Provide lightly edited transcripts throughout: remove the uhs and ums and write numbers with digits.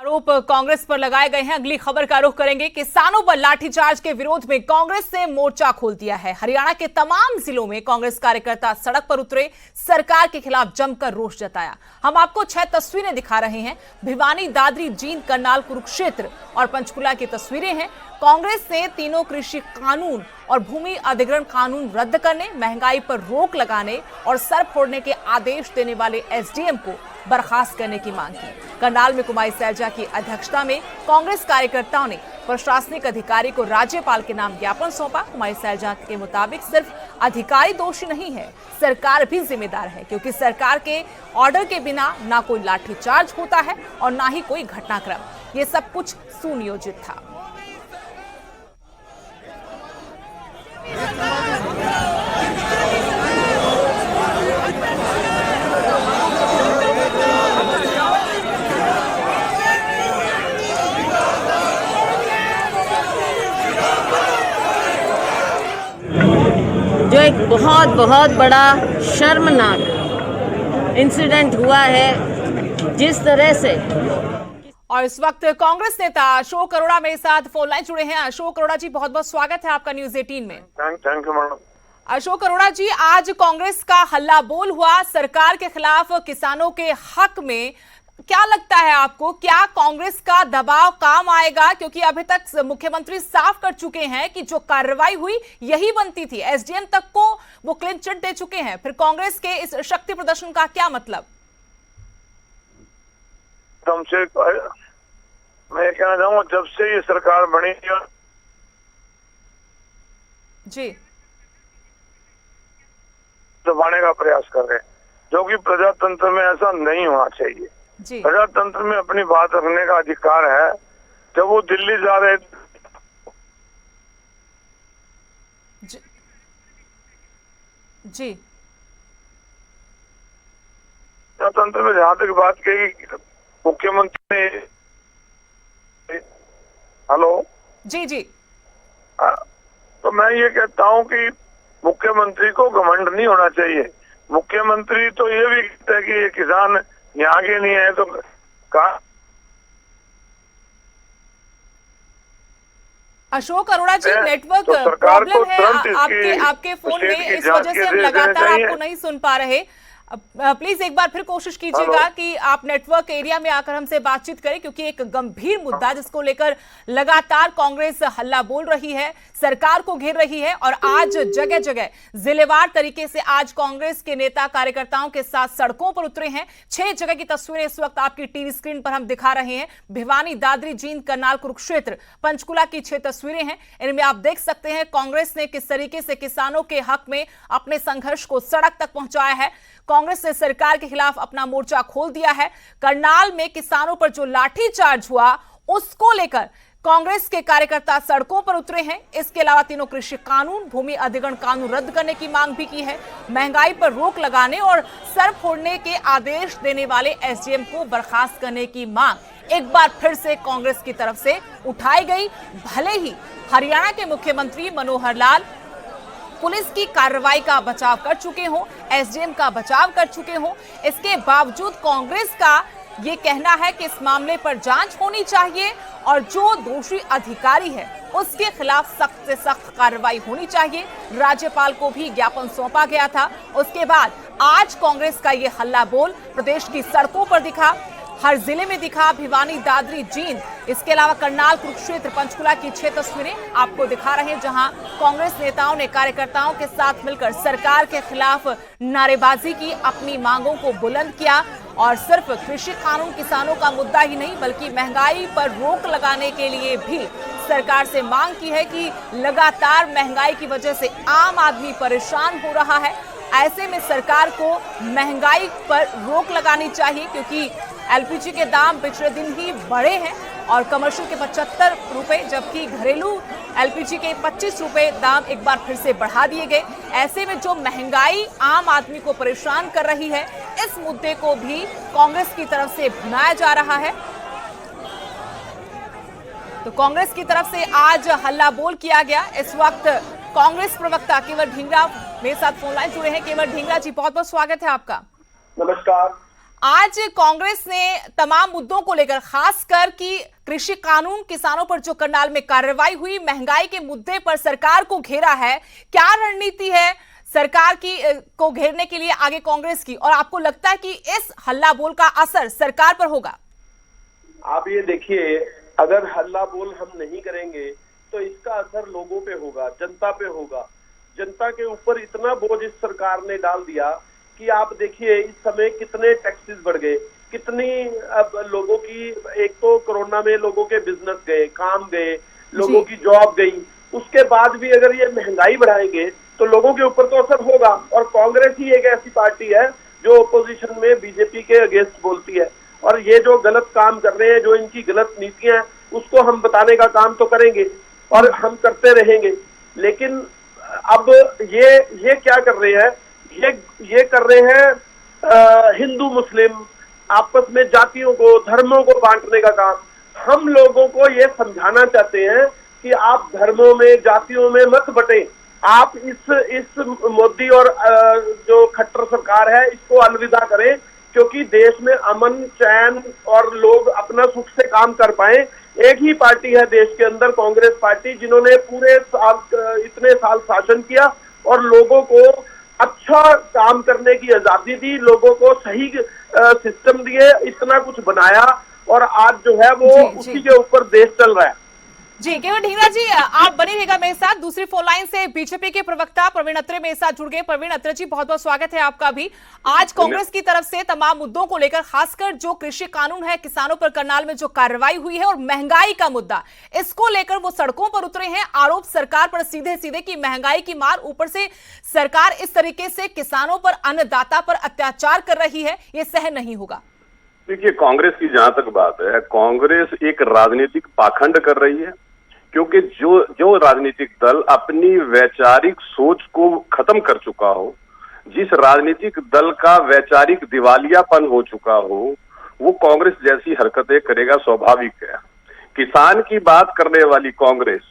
आरोप कांग्रेस पर लगाए गए हैं। अगली खबर का रुख करेंगे। किसानों पर लाठीचार्ज के विरोध में कांग्रेस ने मोर्चा खोल दिया है। हरियाणा के तमाम जिलों में कांग्रेस कार्यकर्ता सड़क पर उतरे, सरकार के खिलाफ जमकर रोष जताया। हम आपको 6 तस्वीरें दिखा रहे हैं। भिवानी, दादरी, जींद, करनाल, कुरुक्षेत्र और पंचकुला की तस्वीरें हैं। कांग्रेस ने तीनों कृषि कानून और भूमि अधिग्रहण कानून रद्द करने, महंगाई पर रोक लगाने और सर फोड़ने के आदेश देने वाले एसडीएम को बर्खास्त करने की मांग की। करनाल में कुमारी सैलजा की अध्यक्षता में कांग्रेस कार्यकर्ताओं ने प्रशासनिक अधिकारी को राज्यपाल के नाम ज्ञापन सौंपा। कुमारी सैलजा के मुताबिक सिर्फ अधिकारी दोषी नहीं है, सरकार भी जिम्मेदार है, क्योंकि सरकार के ऑर्डर के बिना ना कोई लाठीचार्ज होता है और ना ही कोई घटनाक्रम। ये सब कुछ सुनियोजित था। जो एक बहुत बहुत बड़ा शर्मनाक इंसिडेंट हुआ है, जिस तरह से। और इस वक्त कांग्रेस नेता अशोक अरोड़ा मेरे साथ फोन लाइन जुड़े हैं। अशोक अरोड़ा जी, बहुत बहुत स्वागत है आपका न्यूज़ 18 में। Thank you madam. Ashok Arora ji, आज कांग्रेस का हल्ला बोल हुआ सरकार के खिलाफ, किसानों के हक में। क्या लगता है आपको, क्या कांग्रेस का दबाव काम आएगा? क्योंकि अभी तक मुख्यमंत्री साफ कर चुके हैं कि जो कार्रवाई हुई यही बनती थी, एसडीएम तक को वो क्लीन चिट दे चुके हैं। फिर कांग्रेस के इस शक्ति प्रदर्शन का क्या मतलब? तुमसे मैं ये कहना चाहूंगा, जब से ये सरकार बनी जी, दबाने का प्रयास कर रहे हैं, जो कि प्रजातंत्र में ऐसा नहीं होना चाहिए। प्रजातंत्र में अपनी बात रखने का अधिकार है। जब वो दिल्ली जा रहे जी, प्रजातंत्र में जहाँ तक बात कही, मुख्यमंत्री ने हेलो जी जी, तो मैं ये कहता हूँ कि मुख्यमंत्री को घमंड नहीं होना चाहिए। मुख्यमंत्री तो ये भी कहता है कि ये किसान यहाँ के नहीं है, तो कहा। अशोक अरोड़ा जी, नेटवर्क तो सरकार को प्रॉब्लम है आपके फोन में, इस वजह से हम लगातार आपको नहीं सुन पा रहे। प्लीज एक बार फिर कोशिश कीजिएगा कि आप नेटवर्क एरिया में आकर हमसे बातचीत करें, क्योंकि एक गंभीर मुद्दा जिसको लेकर लगातार कांग्रेस हल्ला बोल रही है, सरकार को घेर रही है। और आज जगह जगह जिलेवार तरीके से आज कांग्रेस के नेता कार्यकर्ताओं के साथ सड़कों पर उतरे हैं। 6 जगह की तस्वीरें इस वक्त आपकी टीवी स्क्रीन पर हम दिखा रहे हैं। भिवानी, दादरी, जींद, करनाल, कुरुक्षेत्र, पंचकुला की 6 तस्वीरें हैं। इनमें आप देख सकते हैं कांग्रेस ने किस तरीके से किसानों के हक में अपने संघर्ष को सड़क तक पहुंचाया है। कांग्रेस ने सरकार के खिलाफ अपना मोर्चा खोल दिया है। करनाल में किसानों पर जो लाठीचार्ज हुआ, उसको लेकर कांग्रेस के कार्यकर्ता सड़कों पर उतरे हैं। इसके अलावा तीनों कृषि कानून, भूमि अधिग्रहण कानून रद्द करने की मांग भी की है। महंगाई पर रोक लगाने और सर फोड़ने के आदेश देने वाले एसडीएम को बर्खास्त करने की मांग एक बार फिर से कांग्रेस की तरफ से उठाई गई। भले ही हरियाणा के मुख्यमंत्री मनोहर लाल पुलिस की कार्रवाई का बचाव कर चुके हो, एसडीएम का बचाव कर चुके हो, इसके बावजूद कांग्रेस का ये कहना है कि इस मामले पर जांच होनी चाहिए और जो दोषी अधिकारी है उसके खिलाफ सख्त से सख्त कार्रवाई होनी चाहिए। राज्यपाल को भी ज्ञापन सौंपा गया था। उसके बाद आज कांग्रेस का ये हल्ला बोल प्रदेश की सड़कों पर दिखा, हर जिले में दिखा। भिवानी, दादरी, जींद, इसके अलावा करनाल, कुरुक्षेत्र, पंचकुला की 6 तस्वीरें आपको दिखा रहे हैं, जहां कांग्रेस नेताओं ने कार्यकर्ताओं के साथ मिलकर सरकार के खिलाफ नारेबाजी की, अपनी मांगों को बुलंद किया। और सिर्फ कृषि कानून किसानों का मुद्दा ही नहीं, बल्कि महंगाई पर रोक लगाने के लिए भी सरकार से मांग की है कि लगातार महंगाई की वजह से आम आदमी परेशान हो रहा है। ऐसे में सरकार को महंगाई पर रोक लगानी चाहिए, क्योंकि एलपीजी के दाम पिछले दिन ही बढ़े हैं और कमर्शियल के 75 रुपए, जबकि घरेलू एलपीजी के 25 रुपए दाम एक बार फिर से बढ़ा दिए गए। ऐसे में जो महंगाई आम आदमी को परेशान कर रही है, इस मुद्दे को भी कांग्रेस की तरफ से भुनाया जा रहा है। तो कांग्रेस की तरफ से आज हल्ला बोल किया गया। इस वक्त कांग्रेस प्रवक्ता केवल ढींगरा मेरे साथ फोन लाइन जुड़े हैं। केवल ढींगरा जी, बहुत बहुत स्वागत है आपका। नमस्कार। आज कांग्रेस ने तमाम मुद्दों को लेकर, खासकर कि कृषि कानून, किसानों पर जो करनाल में कार्रवाई हुई, महंगाई के मुद्दे पर सरकार को घेरा है। क्या रणनीति है सरकार की को घेरने के लिए आगे कांग्रेस की, और आपको लगता है कि इस हल्ला बोल का असर सरकार पर होगा? आप ये देखिए, अगर हल्ला बोल हम नहीं करेंगे तो इसका असर लोगों पे होगा, जनता पे होगा। जनता के ऊपर इतना बोझ इस सरकार ने डाल दिया कि आप देखिए इस समय कितने टैक्सेस बढ़ गए, कितनी अब लोगों की, एक तो कोरोना में लोगों के बिजनेस गए, काम गए, लोगों की जॉब गई, उसके बाद भी अगर ये महंगाई बढ़ाएंगे तो लोगों के ऊपर तो असर होगा। और कांग्रेस ही एक ऐसी पार्टी है जो ओपोजिशन में बीजेपी के अगेंस्ट बोलती है, और ये जो गलत काम कर रहे हैं, जो इनकी गलत नीतियां हैं, उसको हम बताने का काम तो करेंगे और हम करते रहेंगे। लेकिन अब ये क्या कर रहे हैं, ये कर रहे हैं हिंदू मुस्लिम आपस में जातियों को, धर्मों को बांटने का काम। हम लोगों को ये समझाना चाहते हैं कि आप धर्मों में, जातियों में मत बटें। आप इस मोदी और जो खट्टर सरकार है इसको अलविदा करें, क्योंकि देश में अमन, चैन और लोग अपना सुख से काम कर पाए। एक ही पार्टी है देश के अंदर, कांग्रेस पार्टी, जिन्होंने पूरे इतने साल शासन किया और लोगों को अच्छा काम करने की आजादी दी, लोगों को सही सिस्टम दिए, इतना कुछ बनाया, और आज जो है वो उसी के ऊपर देश चल रहा है। जी केवल ढींगरा जी, आप बने रहेगा मेरे साथ। दूसरी फोन लाइन से बीजेपी के प्रवक्ता प्रवीण अत्रे मेरे साथ जुड़ गए। प्रवीण अत्रे जी, बहुत बहुत स्वागत है आपका भी। आज कांग्रेस की तरफ से तमाम मुद्दों को लेकर, खासकर जो कृषि कानून है, किसानों पर करनाल में जो कार्रवाई हुई है, और महंगाई का मुद्दा, इसको लेकर वो सड़कों पर उतरे हैं। आरोप सरकार पर सीधे सीधे कि महंगाई की मार, ऊपर से सरकार इस तरीके से किसानों पर, अन्नदाता पर अत्याचार कर रही है, ये सहन नहीं होगा। देखिए, कांग्रेस की जहां तक बात है, कांग्रेस एक राजनीतिक पाखंड कर रही है, क्योंकि जो राजनीतिक दल अपनी वैचारिक सोच को खत्म कर चुका हो, जिस राजनीतिक दल का वैचारिक दिवालियापन हो चुका हो, वो कांग्रेस जैसी हरकतें करेगा, स्वाभाविक है। किसान की बात करने वाली कांग्रेस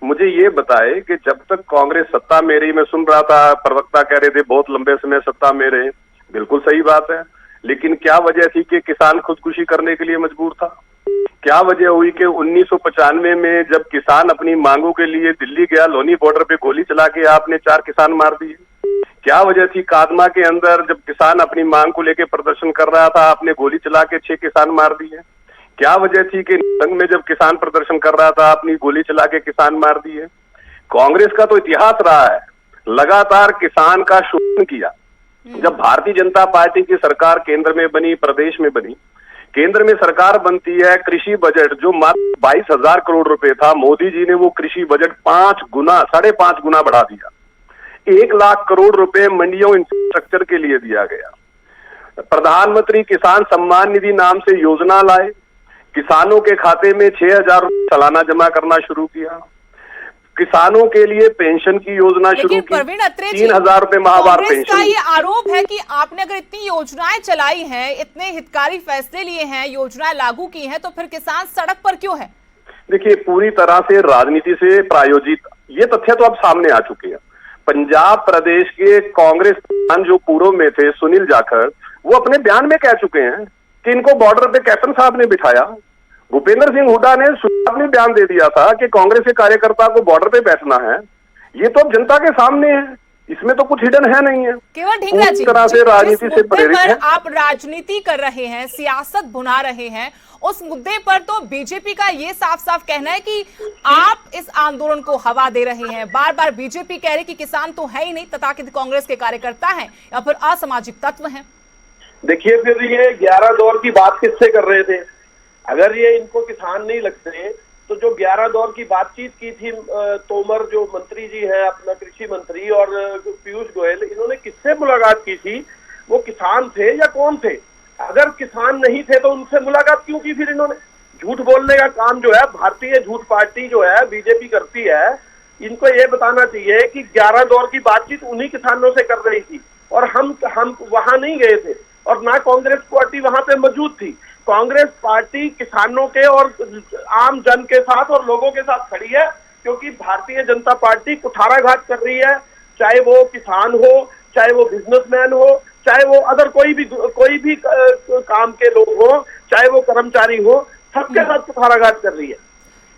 मुझे ये बताए कि जब तक कांग्रेस सत्ता में रही, मैं सुन रहा था प्रवक्ता कह रहे थे बहुत लंबे समय सत्ता में रहे, बिल्कुल सही बात है, लेकिन क्या वजह थी कि किसान खुदकुशी करने के लिए मजबूर था? क्या वजह हुई कि 1995 में जब किसान अपनी मांगों के लिए दिल्ली गया, लोनी बॉर्डर पे गोली चला के आपने 4 किसान मार दिए? क्या वजह थी कादमा के अंदर जब किसान अपनी मांग को लेकर प्रदर्शन कर रहा था, आपने गोली चला के 6 किसान मार दिए? क्या वजह थी कि संघ में जब किसान प्रदर्शन कर रहा था, आपने गोली चला के किसान मार दिए? कांग्रेस का तो इतिहास रहा है, लगातार किसान का शोषण किया। जब भारतीय जनता पार्टी की सरकार केंद्र में बनी, प्रदेश में बनी, केंद्र में सरकार बनती है, कृषि बजट जो मात्र 22,000 करोड़ रुपए था, मोदी जी ने वो कृषि बजट 5 गुना, 5.5 गुना बढ़ा दिया। 1 लाख करोड़ रुपए मंडियों इंफ्रास्ट्रक्चर के लिए दिया गया। प्रधानमंत्री किसान सम्मान निधि नाम से योजना लाए, किसानों के खाते में 6,000 रुपए सालाना जमा करना शुरू किया, किसानों के लिए पेंशन की योजना शुरू की, 3,000 रुपए माहवार पेंशन। का ये आरोप है कि आपने अगर इतनी योजनाएं चलाई हैं, इतने हितकारी फैसले लिए हैं, योजनाएं लागू की हैं, तो फिर किसान सड़क पर क्यों है? देखिए, पूरी तरह से राजनीति से प्रायोजित ये तथ्य तो अब सामने आ चुके हैं। पंजाब प्रदेश के कांग्रेस प्रधान जो पूर्व में थे, सुनील जाखड़, वो अपने बयान में कह चुके हैं कि इनको बॉर्डर पे कैप्टन साहब ने बिठाया। भूपेंद्र सिंह हुड्डा ने शुरुआत में बयान दे दिया था कि कांग्रेस के कार्यकर्ता को बॉर्डर पे बैठना है। ये तो अब जनता के सामने है, इसमें तो कुछ हिडन है नहीं है। केवल ढींगरा जी, तरह से राजनीति से प्रेरित है। आप राजनीति कर रहे हैं, सियासत भुना रहे हैं, उस मुद्दे पर तो बीजेपी का ये साफ साफ कहना है कि आप इस आंदोलन को हवा दे रहे हैं। बार बार बीजेपी कह रही कि किसान तो है ही नहीं, तथाकथित कांग्रेस के कार्यकर्ता हैं या फिर असामाजिक तत्व हैं। देखिए, फिर ये 11 दौर की बात किससे कर रहे थे? अगर ये इनको किसान नहीं लगते तो जो 11 दौर की बातचीत की थी, तोमर जो मंत्री जी है, अपना कृषि मंत्री, और पीयूष गोयल, इन्होंने किससे मुलाकात की थी? वो किसान थे या कौन थे? अगर किसान नहीं थे तो उनसे मुलाकात क्यों की फिर इन्होंने? झूठ बोलने का काम जो है भारतीय झूठ पार्टी जो है बीजेपी करती है। इनको ये बताना चाहिए कि 11 दौर की बातचीत उन्हीं किसानों से कर रही थी, और हम वहां नहीं गए थे, और ना कांग्रेस पार्टी वहां पे मौजूद थी। कांग्रेस पार्टी किसानों के और आम जन के साथ और लोगों के साथ खड़ी है, क्योंकि भारतीय जनता पार्टी कुठाराघात कर रही है, चाहे वो किसान हो, चाहे वो बिजनेसमैन हो, चाहे वो अदर कोई भी काम के लोग हो, चाहे वो कर्मचारी हो, सबके साथ कुठाराघात कर रही है।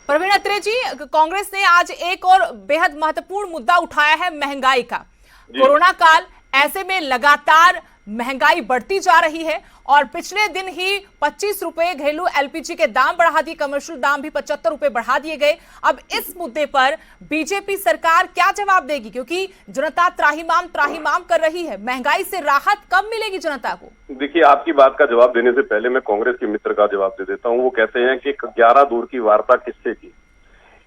प्रवीण अत्रे जी, कांग्रेस ने आज एक और बेहद महत्वपूर्ण मुद्दा उठाया है महंगाई का। कोरोना काल, ऐसे में लगातार महंगाई बढ़ती जा रही है और पिछले दिन ही 25 रुपए घरेलू एलपीजी के दाम बढ़ा दिए, कमर्शियल दाम भी 75 रुपए बढ़ा दिए गए। अब इस मुद्दे पर बीजेपी सरकार क्या जवाब देगी, क्योंकि जनता त्राहिमाम कर रही है। महंगाई से राहत कब मिलेगी जनता को? देखिए, आपकी बात का जवाब देने से पहले मैं कांग्रेस के मित्र का जवाब दे देता हूं। वो कहते हैं कि 11 दूर की वार्ता किससे की।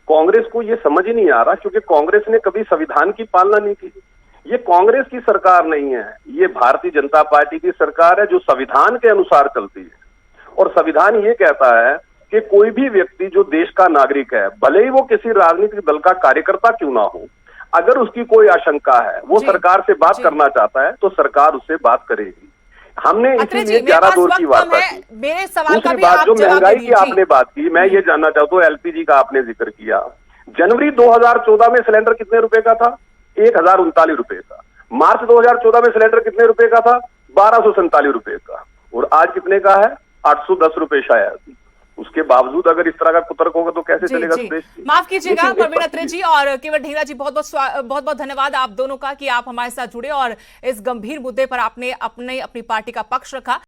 कांग्रेस को ये समझ ही नहीं आ रहा, क्योंकि कांग्रेस ने कभी संविधान की पालना नहीं की। ये कांग्रेस की सरकार नहीं है, ये भारतीय जनता पार्टी की सरकार है, जो संविधान के अनुसार चलती है। और संविधान ये कहता है कि कोई भी व्यक्ति जो देश का नागरिक है, भले ही वो किसी राजनीतिक दल का कार्यकर्ता क्यों ना हो, अगर उसकी कोई आशंका है, वो सरकार से बात करना चाहता है, तो सरकार उससे बात करेगी। हमने इसीलिए 11 दौर की वार्ता की। मेरे सवाल का दूसरी भी बात, आप जो जवाब महंगाई दीजिए। की आपने बात की, मैं ये जानना चाहता हूँ, एलपीजी का आपने जिक्र किया। जनवरी 2014 में सिलेंडर कितने रुपए का था? 1039 रुपए का। मार्च 2014 में सिलेंडर कितने रुपए का था? 1247 रुपए का। और आज कितने का है? 810 रुपए शायद। उसके बावजूद अगर इस तरह का कुतर्क होगा तो कैसे चलेगा देश? माफ कीजिएगा प्रवीण अत्रे जी और केवल ढींगरा जी, बहुत बहुत धन्यवाद आप दोनों का कि आप हमारे साथ जुड़े और इस गंभीर मुद्दे पर आपने अपनी पार्टी का पक्ष रखा।